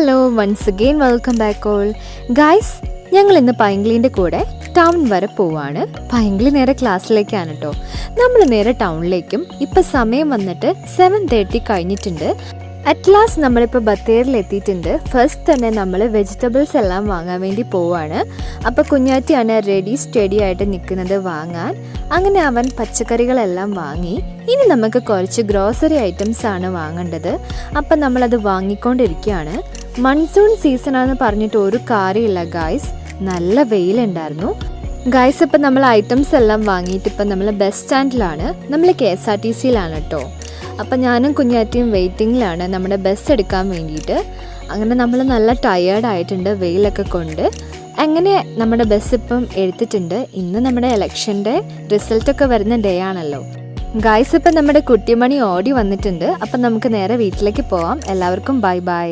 Hello once again welcome back all guys. ഞങ്ങൾ ഇന്ന് പൈങ്കിളിൻ്റെ കൂടെ ടൗൺ വരെ പോവാണ്. പൈങ്കിളി നേരെ ക്ലാസ്സിലേക്കാണ് കേട്ടോ. നമ്മൾ നേരെ ടൗണിലേക്കും. ഇപ്പം സമയം വന്നിട്ട് 7:30 കഴിഞ്ഞിട്ടുണ്ട്. അറ്റ് ലാസ്റ്റ് നമ്മളിപ്പോൾ ബത്തേരിൽ എത്തിയിട്ടുണ്ട്. ഫസ്റ്റ് തന്നെ നമ്മൾ വെജിറ്റബിൾസ് എല്ലാം വാങ്ങാൻ വേണ്ടി പോവാണ്. അപ്പോൾ കുഞ്ഞാറ്റിയാണ് റെഡി സ്റ്റഡി ആയിട്ട് നിൽക്കുന്നത് വാങ്ങാൻ. അങ്ങനെ അവൻ പച്ചക്കറികളെല്ലാം വാങ്ങി. ഇനി നമുക്ക് കുറച്ച് ഗ്രോസറി ഐറ്റംസ് ആണ് വാങ്ങേണ്ടത്. അപ്പം നമ്മളത് വാങ്ങിക്കൊണ്ടിരിക്കുകയാണ്. മൺസൂൺ സീസണാണെന്ന് പറഞ്ഞിട്ട് ഒരു കാര്യമില്ല ഗായ്സ്, നല്ല വെയിലുണ്ടായിരുന്നു ഗായ്സ്. ഇപ്പം നമ്മൾ ഐറ്റംസ് എല്ലാം വാങ്ങിയിട്ട് ഇപ്പം നമ്മൾ ബസ് സ്റ്റാൻഡിലാണ്. നമ്മൾ KSRTCയിലാണ് കേട്ടോ. അപ്പം ഞാനും കുഞ്ഞാറ്റിയും വെയിറ്റിങ്ങിലാണ് നമ്മുടെ ബസ് എടുക്കാൻ വേണ്ടിയിട്ട്. അങ്ങനെ നമ്മൾ നല്ല ടയേർഡായിട്ടുണ്ട് വെയിലൊക്കെ കൊണ്ട്. അങ്ങനെ നമ്മുടെ ബസ് ഇപ്പം എടുത്തിട്ടുണ്ട്. ഇന്ന് നമ്മുടെ ഇലക്ഷൻ്റെ റിസൾട്ടൊക്കെ വരുന്ന ഡേ ആണല്ലോ ഗായ്സ്. ഇപ്പം നമ്മുടെ കുട്ടിമണി ഓടി വന്നിട്ടുണ്ട്. അപ്പം നമുക്ക് നേരെ വീട്ടിലേക്ക് പോവാം. എല്ലാവർക്കും ബൈ ബൈ.